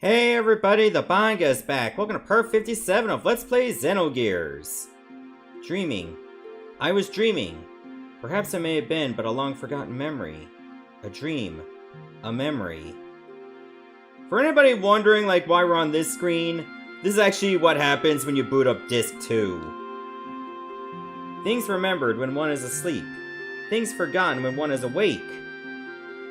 Hey everybody, the Banga is back. Welcome to part 57 of Let's Play Xenogears. Dreaming. I was dreaming. Perhaps I may have been but a long-forgotten memory. A dream. A memory. For anybody wondering why we're on this screen, this is actually what happens when you boot up Disc 2. Things remembered when one is asleep. Things forgotten when one is awake.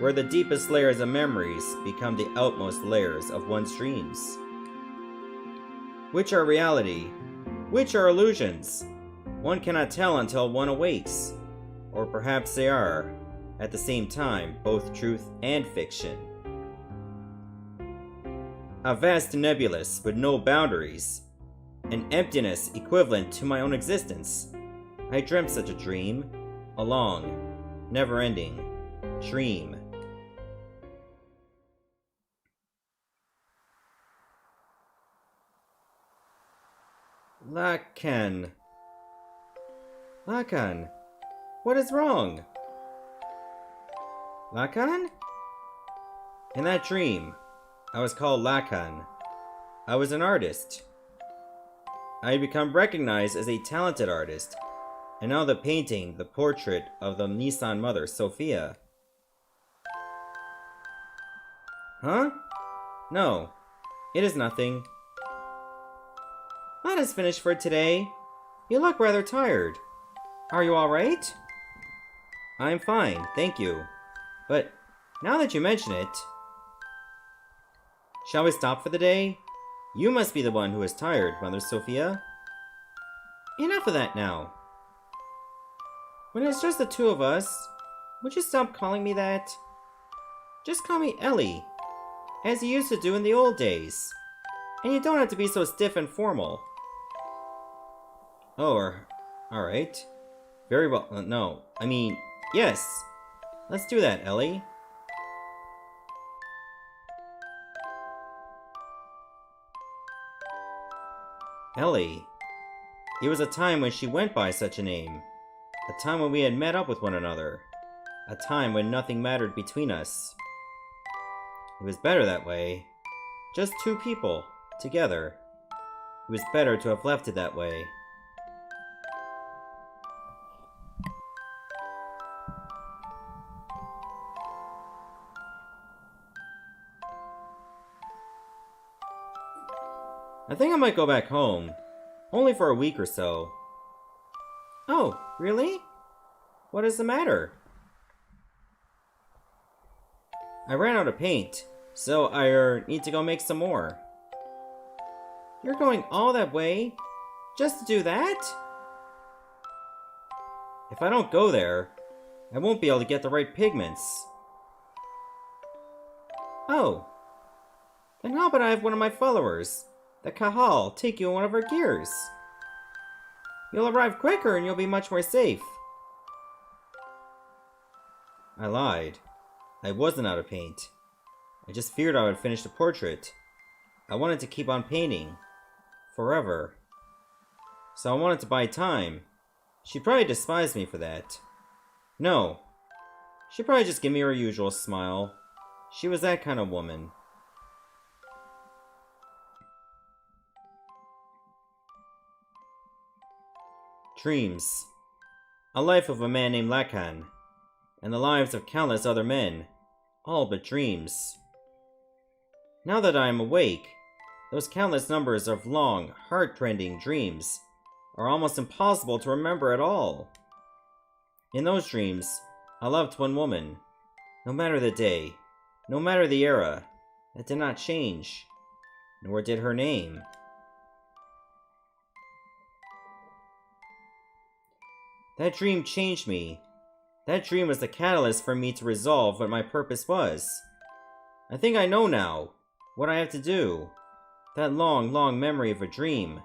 Where the deepest layers of memories become the outmost layers of one's dreams. Which are reality? Which are illusions? One cannot tell until one awakes. Or perhaps they are, at the same time, both truth and fiction. A vast nebulous with no boundaries. An emptiness equivalent to my own existence. I dreamt such a dream. A long, never-ending dream. Lakan. Lakan, what is wrong? Lakan? In that dream, I was called Lakan. I was an artist. I had become recognized as a talented artist, and now the painting, the portrait of the Nissan mother, Sophia. Huh? No, it is nothing. Let us finish for today. You look rather tired. Are you alright? I'm fine, thank you. But now that you mention it... Shall we stop for the day? You must be the one who is tired, Mother Sophia. Enough of that now. When it's just the two of us, would you stop calling me that? Just call me Ellie, as you used to do in the old days. And you don't have to be so stiff and formal. Oh, alright. Very well. No, I mean, yes. Let's do that, Ellie. Ellie. It was a time when she went by such a name. A time when we had met up with one another. A time when nothing mattered between us. It was better that way. Just two people, together. It was better to have left it that way. I think I might go back home. Only for a week or so. Oh, really? What is the matter? I ran out of paint, so I need to go make some more. You're going all that way? Just to do that? If I don't go there, I won't be able to get the right pigments. Oh. Then how about I have one of my followers, the Kahal, take you in one of our gears? You'll arrive quicker and you'll be much more safe. I lied. I wasn't out of paint. I just feared I would finish the portrait. I wanted to keep on painting. Forever. So I wanted to buy time. She probably despised me for that. No. She'd probably just give me her usual smile. She was that kind of woman. Dreams. A life of a man named Lakan, and the lives of countless other men, all but dreams. Now that I am awake, those countless numbers of long, heart-rending dreams are almost impossible to remember at all. In those dreams, I loved one woman, no matter the day, no matter the era, that did not change, nor did her name. That dream changed me. That dream was the catalyst for me to resolve what my purpose was. I think I know now what I have to do. That long, long memory of a dream.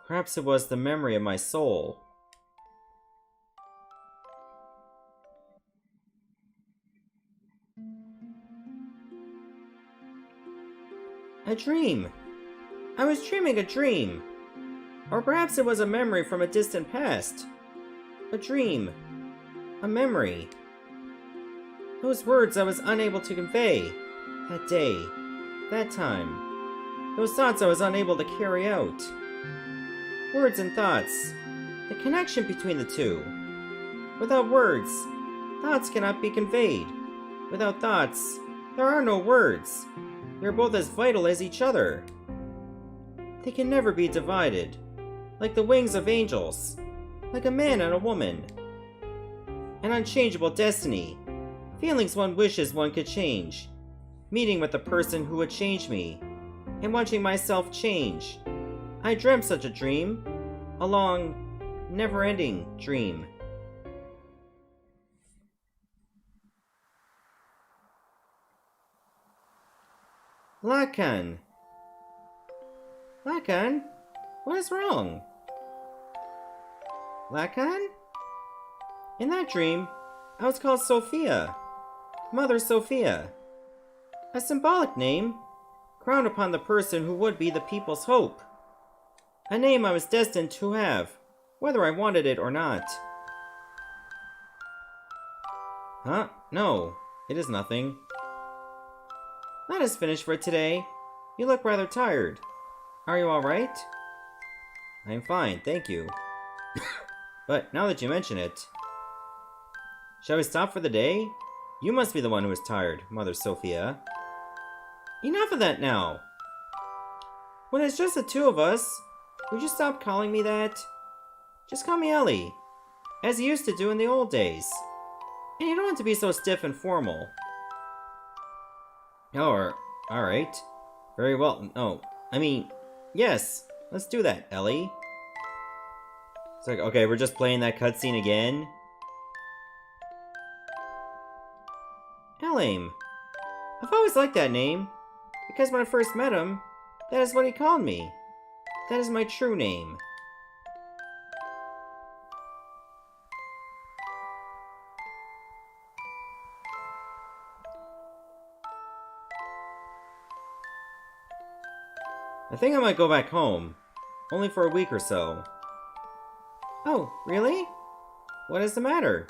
Perhaps it was the memory of my soul. A dream. I was dreaming a dream. Or perhaps it was a memory from a distant past. A dream. A memory. Those words I was unable to convey. That day. That time. Those thoughts I was unable to carry out. Words and thoughts. The connection between the two. Without words, thoughts cannot be conveyed. Without thoughts, there are no words. They are both as vital as each other. They can never be divided. Like the wings of angels. Like a man and a woman. An unchangeable destiny. Feelings one wishes one could change. Meeting with the person who would change me. And watching myself change. I dreamt such a dream. A long, never-ending dream. Lakan. Lakan? What is wrong? Lakan? In that dream, I was called Sophia. Mother Sophia. A symbolic name, crowned upon the person who would be the people's hope. A name I was destined to have, whether I wanted it or not. Huh? No, it is nothing. Let us finish for today. You look rather tired. Are you alright? I am fine, thank you. But now that you mention it... Shall we stop for the day? You must be the one who is tired, Mother Sophia. Enough of that now! When it's just the two of us, would you stop calling me that? Just call me Ellie, as you used to do in the old days. And you don't have to be so stiff and formal. Oh, alright. Very well. Oh, I mean, yes, let's do that, Ellie. It's like, okay, we're just playing that cutscene again. Elaim. I've always liked that name, because when I first met him, that is what he called me. That is my true name. I think I might go back home, only for a week or so. Oh, really? What is the matter?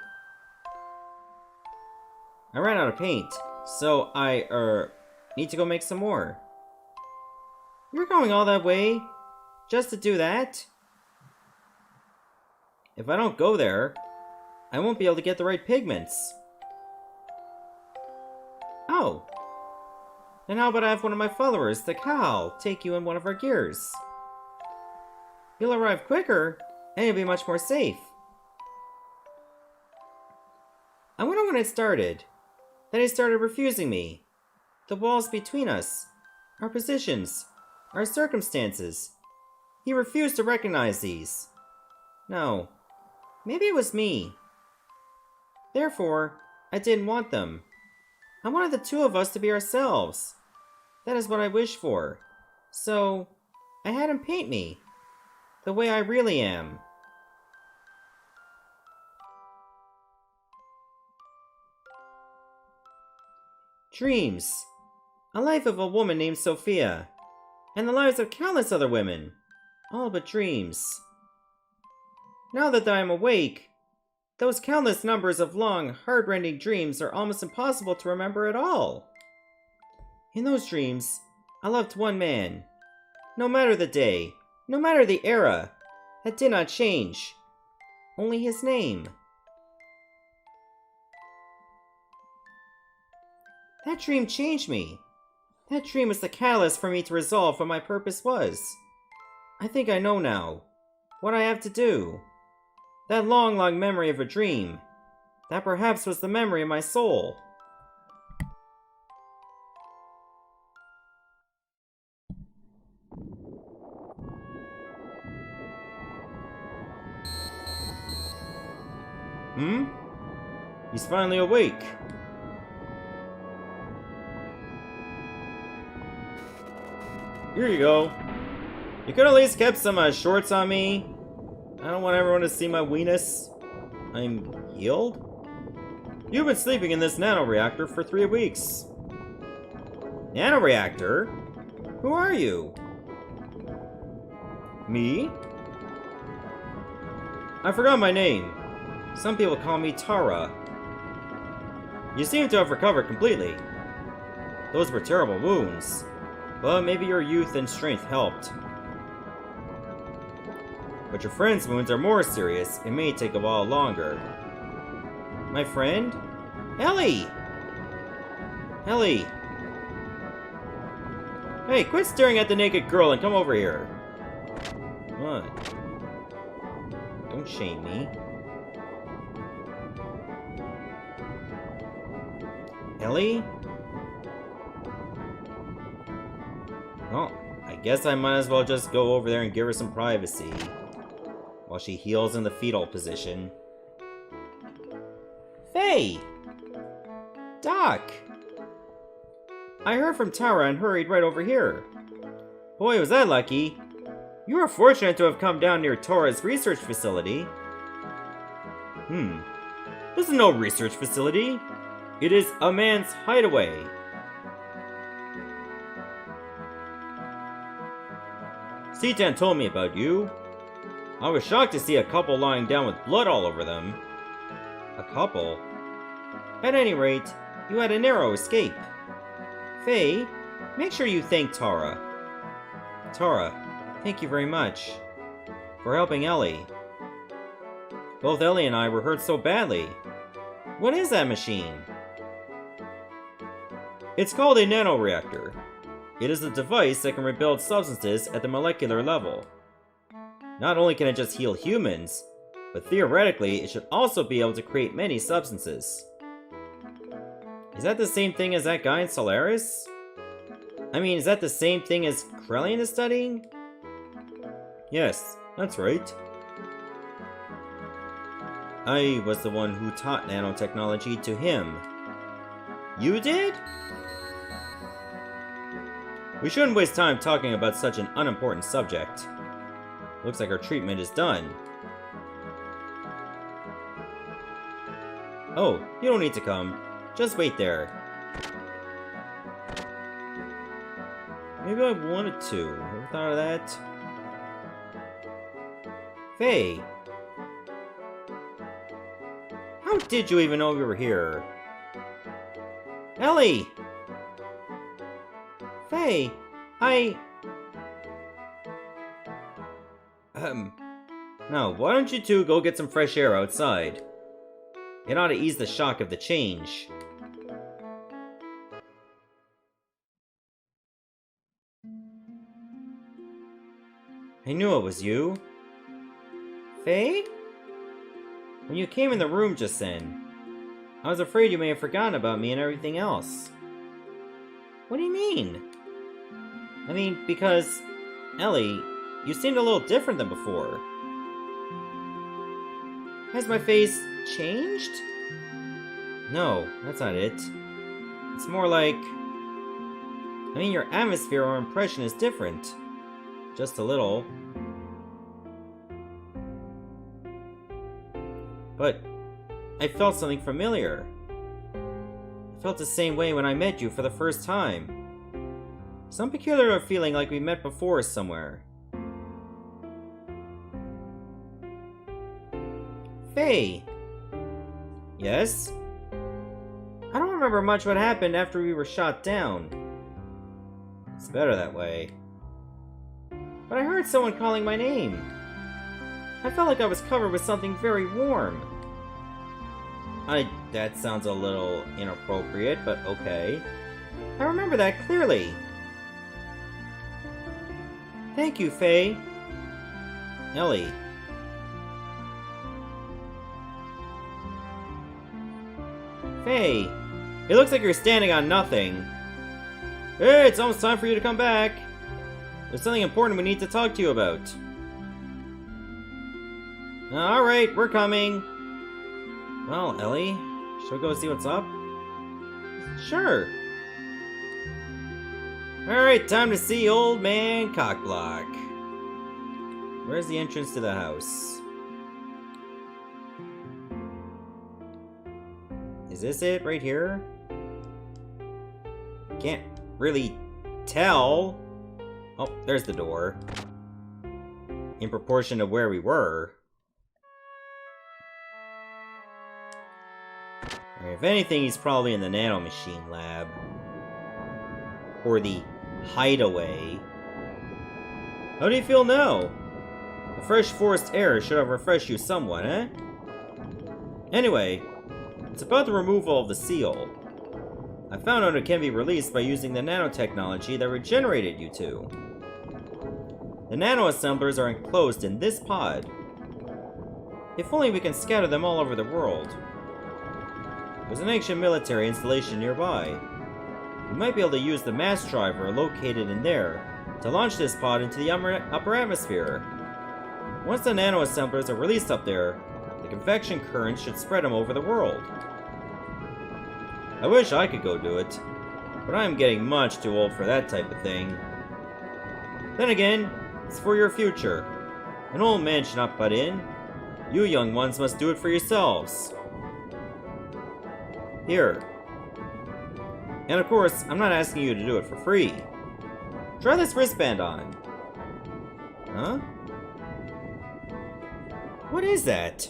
I ran out of paint, so I, need to go make some more. You're going all that way, just to do that? If I don't go there, I won't be able to get the right pigments. Oh. Then how about I have one of my followers, the cow, take you in one of our gears? You'll arrive quicker, and you'll be much more safe. I wonder when it started. That he started refusing me. The walls between us. Our positions. Our circumstances. He refused to recognize these. No. Maybe it was me. Therefore, I didn't want them. I wanted the two of us to be ourselves. That is what I wished for. So, I had him paint me. The way I really am. Dreams. A life of a woman named Sophia. And the lives of countless other women. All but dreams. Now that I am awake, those countless numbers of long, heart-rending dreams are almost impossible to remember at all. In those dreams, I loved one man. No matter the day, no matter the era, that did not change. Only his name. That dream changed me. That dream was the catalyst for me to resolve what my purpose was. I think I know now what I have to do. That long, long memory of a dream. That perhaps was the memory of my soul. He's finally awake. Here you go. You could at least kept some shorts on me. I don't want everyone to see my weenus. I'm healed? You've been sleeping in this nanoreactor for 3 weeks. Nanoreactor? Who are you? Me? I forgot my name. Some people call me Taura. You seem to have recovered completely. Those were terrible wounds. But maybe your youth and strength helped. But your friend's wounds are more serious. It may take a while longer. My friend? Ellie! Ellie! Hey, quit staring at the naked girl and come over here. What? Don't shame me. Ellie? Well, I guess I might as well just go over there and give her some privacy while she heals in the fetal position. Faye! Doc! I heard from Taura and hurried right over here. Boy, was I lucky. You were fortunate to have come down near Taura's research facility. This is no research facility. It is a man's hideaway. Citan told me about you. I was shocked to see a couple lying down with blood all over them. A couple? At any rate, you had a narrow escape. Faye, make sure you thank Taura. Taura, thank you very much for helping Ellie. Both Ellie and I were hurt so badly. What is that machine? It's called a nanoreactor. It is a device that can rebuild substances at the molecular level. Not only can it just heal humans, but theoretically it should also be able to create many substances. Is that the same thing as that guy in Solaris? I mean, is that the same thing as Krellian is studying? Yes, that's right. I was the one who taught nanotechnology to him. You did? We shouldn't waste time talking about such an unimportant subject. Looks like our treatment is done. Oh, you don't need to come. Just wait there. Maybe I wanted to. Ever thought of that? Faye! How did you even know we were here? Ellie! Faye! Now, why don't you two go get some fresh air outside? It ought to ease the shock of the change. I knew it was you. Faye? When you came in the room just then, I was afraid you may have forgotten about me and everything else. What do you mean? I mean, because, Ellie, you seemed a little different than before. Has my face changed? No, that's not it. It's more like... I mean, your atmosphere or impression is different. Just a little. But I felt something familiar. I felt the same way when I met you for the first time. Some peculiar feeling like we met before somewhere. Faye! Yes? I don't remember much what happened after we were shot down. It's better that way. But I heard someone calling my name. I felt like I was covered with something very warm. That sounds a little inappropriate, but okay. I remember that clearly. Thank you, Faye. Ellie. Faye, it looks like you're standing on nothing. Hey, it's almost time for you to come back. There's something important we need to talk to you about. Alright, we're coming. Well, Ellie, shall we go see what's up? Sure. Alright, time to see Old Man Cockblock. Where's the entrance to the house? Is this it right here? Can't really tell. Oh, there's the door. In proportion to where we were. If anything, he's probably in the nanomachine lab. Or the hideaway. How do you feel now? The fresh forest air should have refreshed you somewhat, eh? Anyway, it's about the removal of the seal. I found out it can be released by using the nanotechnology that regenerated you two. The nano-assemblers are enclosed in this pod. If only we can scatter them all over the world. There's an ancient military installation nearby. We might be able to use the mass driver located in there to launch this pod into the upper atmosphere. Once the nano-assemblers are released up there, the convection current should spread them over the world. I wish I could go do it, but I am getting much too old for that type of thing. Then again, it's for your future. An old man should not butt in. You young ones must do it for yourselves. Here. And of course, I'm not asking you to do it for free. Try this wristband on. Huh? What is that?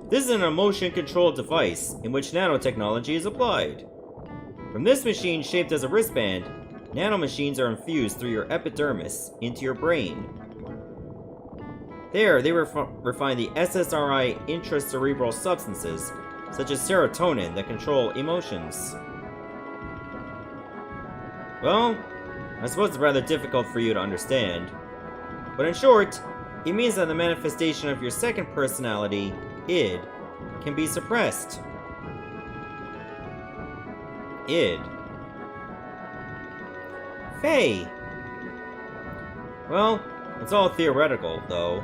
This is an emotion-controlled device in which nanotechnology is applied. From this machine shaped as a wristband, nanomachines are infused through your epidermis into your brain. There, they refine the SSRI intracerebral substances, such as serotonin, that control emotions. Well, I suppose it's rather difficult for you to understand. But in short, it means that the manifestation of your second personality, id, can be suppressed. Id. Faye! Well, it's all theoretical, though.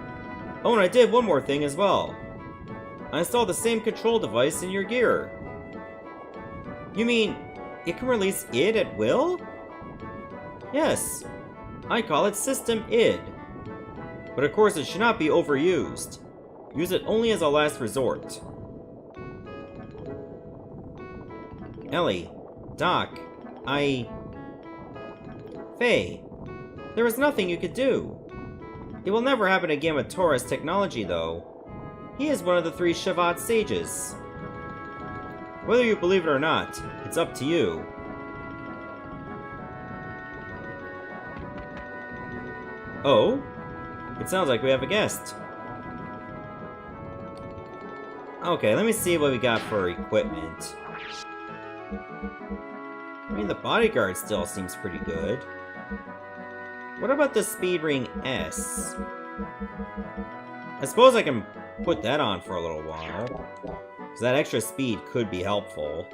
Oh, and I did one more thing as well. I installed the same control device in your gear. You mean, it can release id at will? Yes. I call it System id. But of course it should not be overused. Use it only as a last resort. Ellie. Doc. Faye. There was nothing you could do. It will never happen again with Taura's technology, though. He is one of the 3 Shavat sages. Whether you believe it or not, it's up to you. Oh? It sounds like we have a guest. Okay, let me see what we got for equipment. I mean, the bodyguard still seems pretty good. What about the Speed Ring S? I suppose I can put that on for a little while, because that extra speed could be helpful.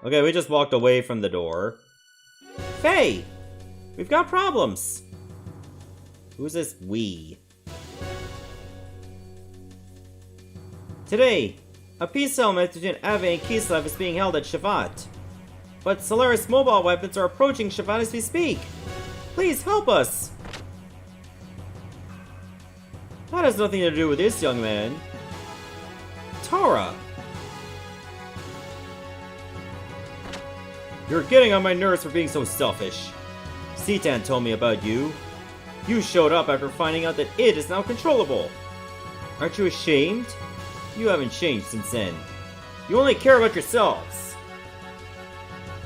Okay, we just walked away from the door. Faye! We've got problems! Who's this we? Today, a peace settlement between Ave and Kislev is being held at Shavat. But Solaris mobile weapons are approaching Shavat as we speak. Please help us! That has nothing to do with this young man. Taura! You're getting on my nerves for being so selfish. Citan told me about you. You showed up after finding out that it is now controllable. Aren't you ashamed? You haven't changed since then. You only care about yourselves.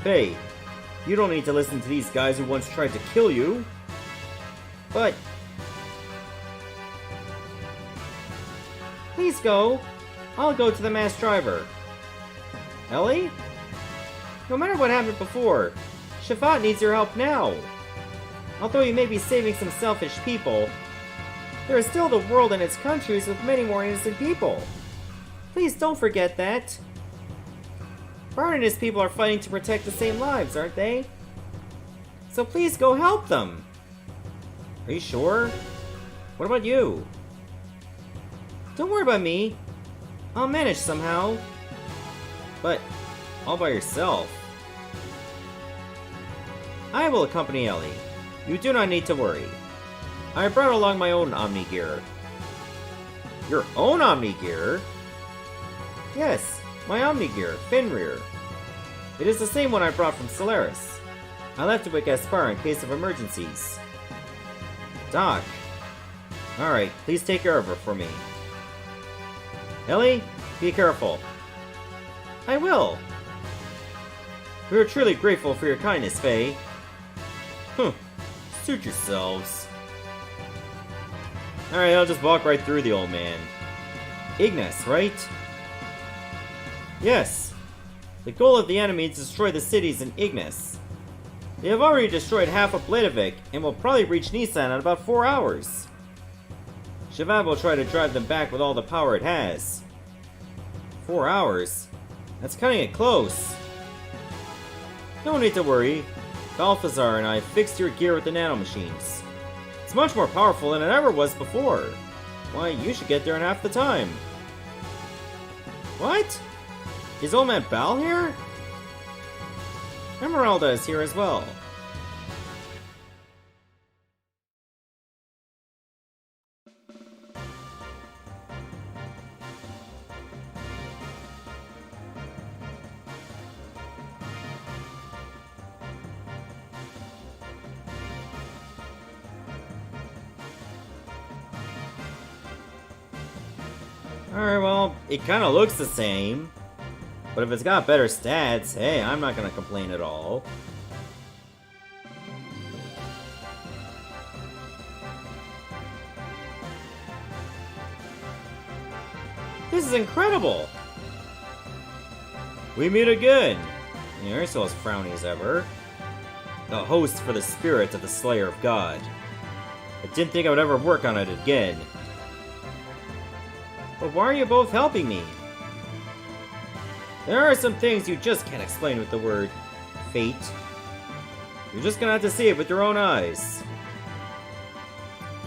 Hey, you don't need to listen to these guys who once tried to kill you. But... please go. I'll go to the mass driver. Ellie? No matter what happened before, Shavat needs your help now. Although you may be saving some selfish people, there is still the world and its countries with many more innocent people. Please don't forget that. Bard and his people are fighting to protect the same lives, aren't they? So please go help them. Are you sure? What about you? Don't worry about me. I'll manage somehow. But all by yourself. I will accompany Ellie. You do not need to worry. I brought along my own Omni Gear. Your own Omni Gear? Yes, my Omni Gear, Fenrir. It is the same one I brought from Solaris. I left it with Gaspar in case of emergencies. Doc. Alright, please take care of her for me. Ellie, be careful. I will. We are truly grateful for your kindness, Faye. Suit yourselves. Alright, I'll just walk right through the old man. Ignis, right? Yes. The goal of the enemy is to destroy the cities in Ignis. They have already destroyed half of Bladovik and will probably reach Nisan in about 4 hours. Shavad will try to drive them back with all the power it has. 4 hours? That's cutting it close. No need to worry. Balthazar and I fixed your gear with the nanomachines. It's much more powerful than it ever was before. Why, you should get there in half the time. What? Is old man Bal here? Emeralda is here as well. Alright, well, it kind of looks the same. But if it's got better stats, hey, I'm not gonna complain at all. This is incredible! We meet again! You're still as frowny as ever. The host for the spirit of the Slayer of God. I didn't think I would ever work on it again. But why are you both helping me? There are some things you just can't explain with the word fate. You're just gonna have to see it with your own eyes.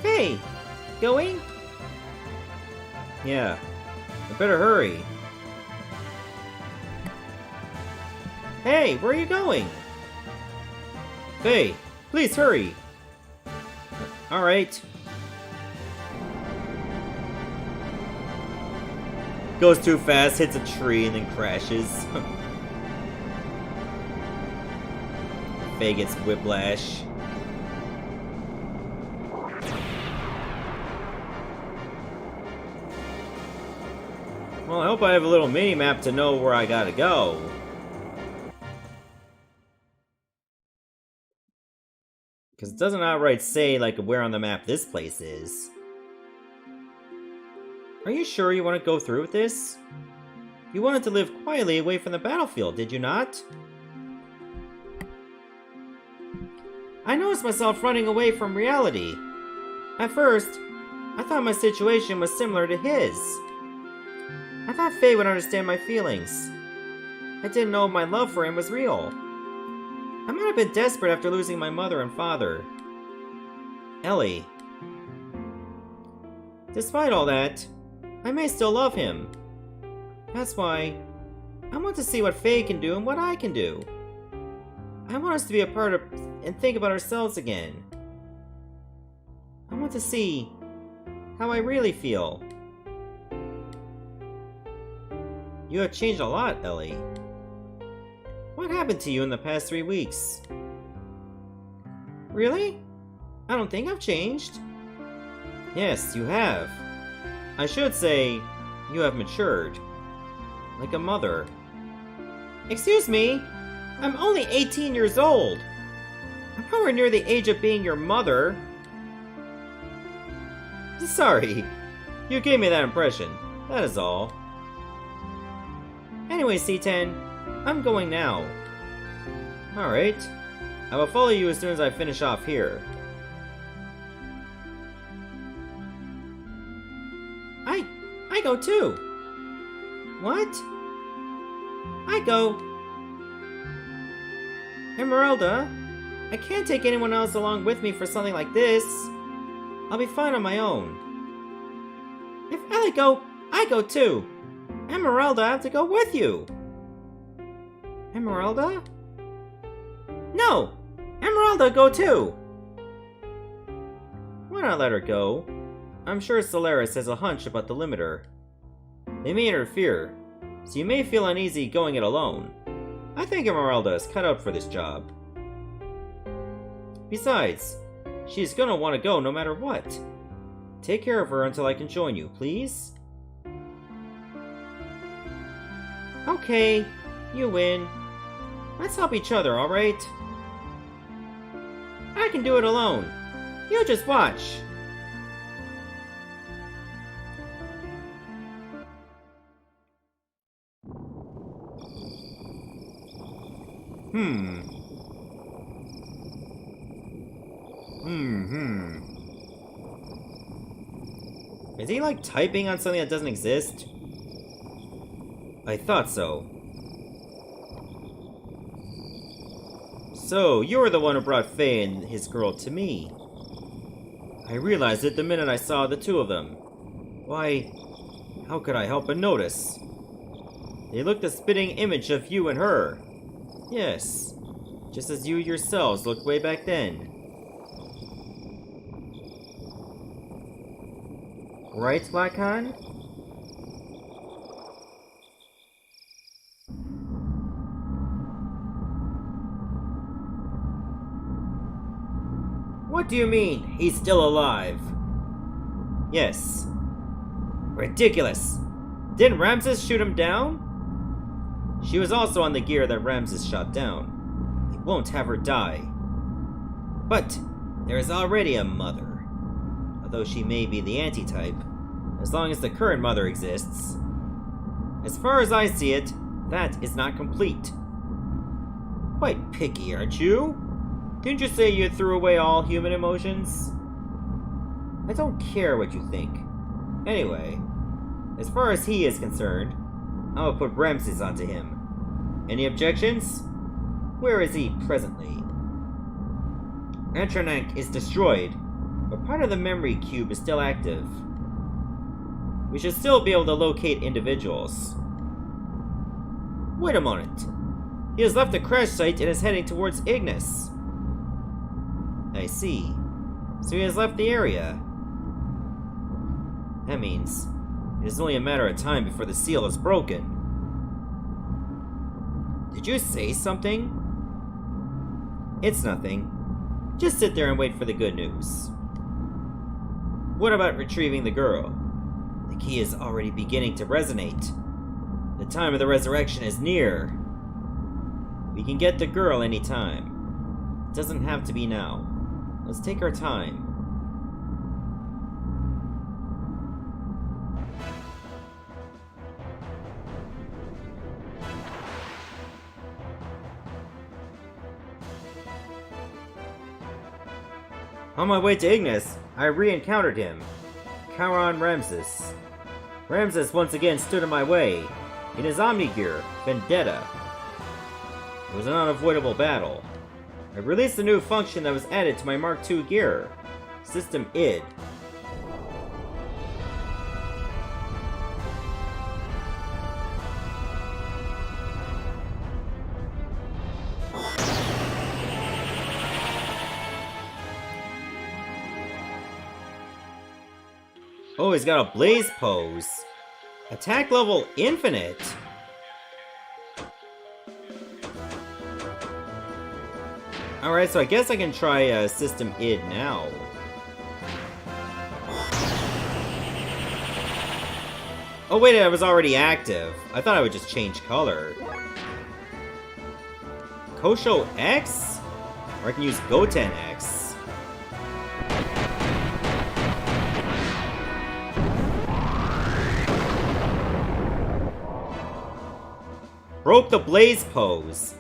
Hey! Going? Yeah. I better hurry. Hey, where are you going? Hey, please hurry! Alright. Goes too fast, hits a tree, and then crashes. Faye gets whiplash. Well, I hope I have a little mini-map to know where I gotta go. Because it doesn't outright say, like, where on the map this place is. Are you sure you want to go through with this? You wanted to live quietly away from the battlefield, did you not? I noticed myself running away from reality. At first, I thought my situation was similar to his. I thought Faye would understand my feelings. I didn't know my love for him was real. I might have been desperate after losing my mother and father. Ellie. Despite all that, I may still love him. That's why I want to see what Faye can do and what I can do. I want us to be a part of and think about ourselves again. I want to see how I really feel. You have changed a lot, Ellie. What happened to you in the past 3 weeks? Really? I don't think I've changed. Yes, you have. I should say, you have matured. Like a mother. Excuse me? I'm only 18 years old. I'm nowhere near the age of being your mother. Sorry. You gave me that impression. That is all. Anyway, C10, I'm going now. Alright. I will follow you as soon as I finish off here. I go too. What? I go. Emeralda, I can't take anyone else along with me for something like this. I'll be fine on my own. If Ellie go, I go too. Emeralda, I have to go with you. Emeralda? No! Emeralda, go too! Why not let her go? I'm sure Solaris has a hunch about the limiter. They may interfere, so you may feel uneasy going it alone. I think Emeralda is cut out for this job. Besides, she's gonna want to go no matter what. Take care of her until I can join you, please? Okay, you win. Let's help each other, alright? I can do it alone. You just watch. Is he like typing on something that doesn't exist? I thought so. So, you were the one who brought Faye and his girl to me. I realized it the minute I saw the two of them. Why, how could I help but notice? They looked a spitting image of you and her. Yes, just as you yourselves looked way back then. Right, Lachan? What do you mean, he's still alive? Yes. Ridiculous! Didn't Ramsus shoot him down? She was also on the gear that Ramsus shot down. They won't have her die. But there is already a mother. Although she may be the anti-type, as long as the current mother exists. As far as I see it, that is not complete. Quite picky, aren't you? Didn't you say you threw away all human emotions? I don't care what you think. Anyway, as far as he is concerned, I'll put Ramsus onto him. Any objections? Where is he presently? Antranak is destroyed, but part of the memory cube is still active. We should still be able to locate individuals. Wait a moment. He has left the crash site and is heading towards Ignis. I see. So he has left the area. That means it is only a matter of time before the seal is broken. Did you say something? It's nothing. Just sit there and wait for the good news. What about retrieving the girl? The key is already beginning to resonate. The time of the resurrection is near. We can get the girl anytime. It doesn't have to be now. Let's take our time. On my way to Ignis, I re-encountered him. Kauron Ramsus. Ramsus once again stood in my way, in his Omni-gear, Vendetta. It was an unavoidable battle. I released a new function that was added to my Mark II gear, System ID. Oh, he's got a blaze pose. Attack level infinite. Alright, so I guess I can try System ID now. Oh wait, I was already active. I thought I would just change color. Kosho X? Or I can use Goten X. Broke the blaze pose.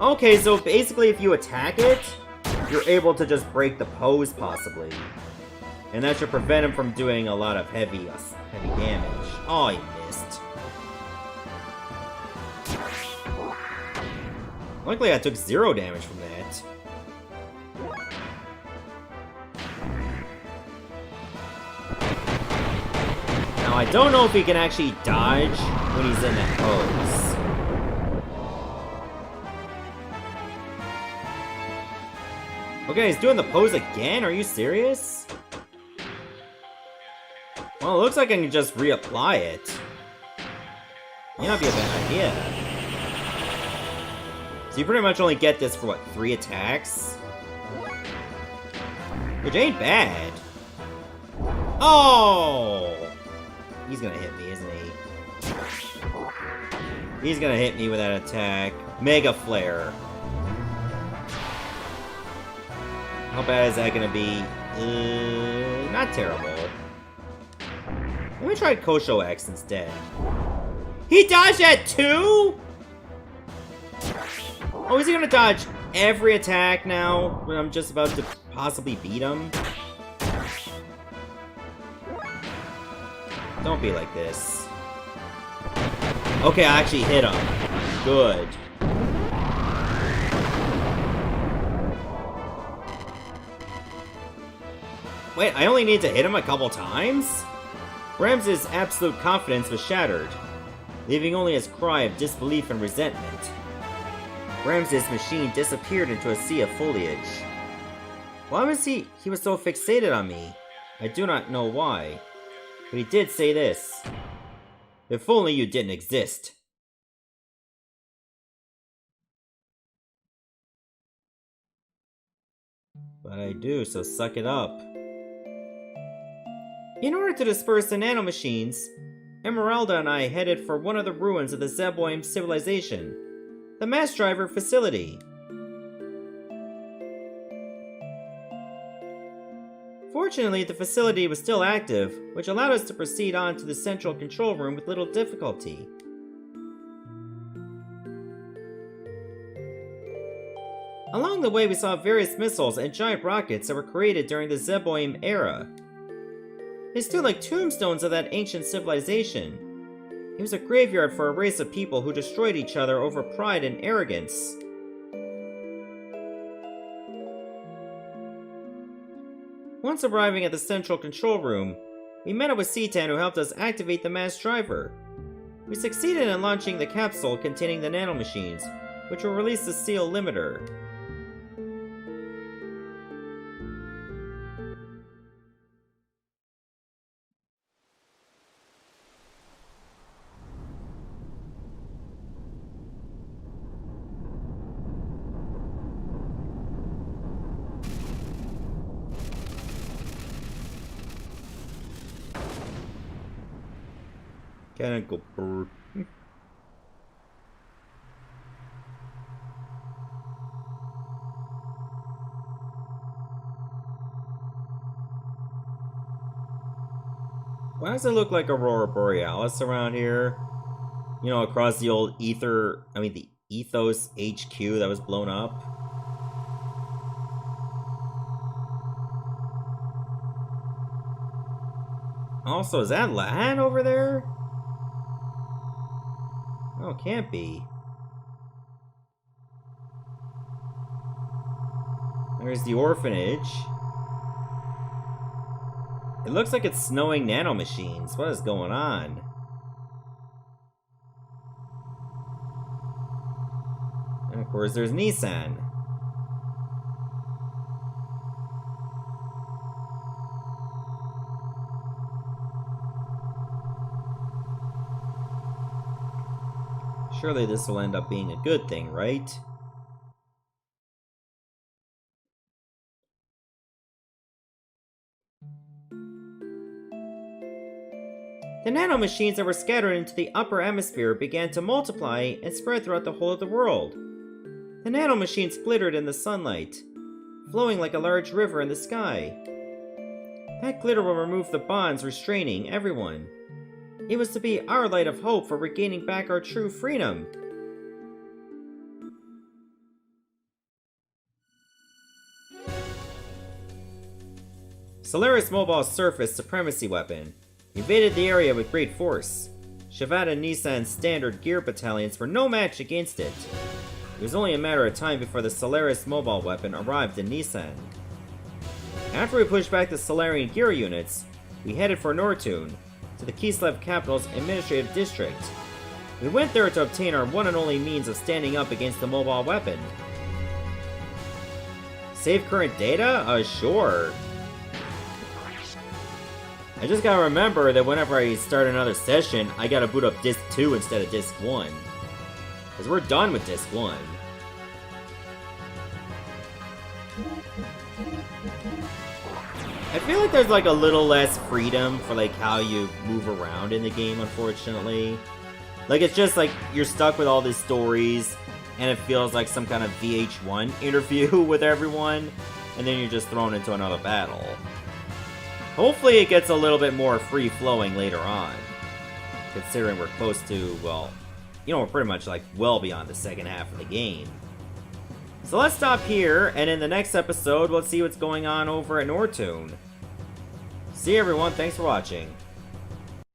Okay, so basically if you attack it, you're able to just break the pose, possibly. And that should prevent him from doing a lot of heavy damage. Oh, he missed. Luckily I took 0 damage from that. Now I don't know if he can actually dodge when he's in that pose. Okay, he's doing the pose again? Are you serious? Well, it looks like I can just reapply it. May not be a bad idea. So you pretty much only get this for, what, 3 attacks? Which ain't bad. Oh! He's gonna hit me, isn't he? He's gonna hit me with that attack. Mega Flare. How bad is that gonna be? Not terrible. Let me try Kosho X instead. He dodged that too? Oh, is he gonna dodge every attack now when I'm just about to possibly beat him? Don't be like this. Okay, I actually hit him. Good. Wait, I only need to hit him a couple times? Ramsus' absolute confidence was shattered, leaving only his cry of disbelief and resentment. Ramsus' machine disappeared into a sea of foliage. Why was he was so fixated on me? I do not know why. But he did say this. If only you didn't exist. But I do, so suck it up. In order to disperse the nanomachines, Emeralda and I headed for one of the ruins of the Zeboim civilization, the mass driver facility. Fortunately, the facility was still active, which allowed us to proceed on to the central control room with little difficulty. Along the way, we saw various missiles and giant rockets that were created during the Zeboim era. They stood like tombstones of that ancient civilization. It was a graveyard for a race of people who destroyed each other over pride and arrogance. Once arriving at the central control room, we met up with Citan, who helped us activate the mass driver. We succeeded in launching the capsule containing the nanomachines, which will release the seal limiter. Can't go bird. Why does it look like Aurora Borealis around here? You know, across the old the Ethos HQ that was blown up. Also, is that Lan over there? Oh, can't be. There's the orphanage. It looks like it's snowing nanomachines. What is going on? And of course, there's Nissan. Surely this will end up being a good thing, right? The nanomachines that were scattered into the upper atmosphere began to multiply and spread throughout the whole of the world. The nanomachines glittered in the sunlight, flowing like a large river in the sky. That glitter will remove the bonds restraining everyone. It was to be our light of hope for regaining back our true freedom. Solaris Mobile's surface supremacy weapon invaded the area with great force. Shavada and Nissan's standard gear battalions were no match against it. It was only a matter of time before the Solaris Mobile weapon arrived in Nissan. After we pushed back the Solarian gear units, we headed for Nortune, to the Kislev capital's administrative district. We went there to obtain our one and only means of standing up against the mobile weapon. Save current data? Sure. I just gotta remember that whenever I start another session, I gotta boot up Disc 2 instead of Disc 1. Because we're done with Disc 1. I feel like there's like a little less freedom for like how you move around in the game, unfortunately. Like, it's just like you're stuck with all these stories, and it feels like some kind of VH1 interview with everyone, and then you're just thrown into another battle. Hopefully it gets a little bit more free-flowing later on, considering we're close to, well, you know, we're pretty much like well beyond the second half of the game. So let's stop here, and in the next episode, we'll see what's going on over at Nortune. See you everyone, thanks for watching.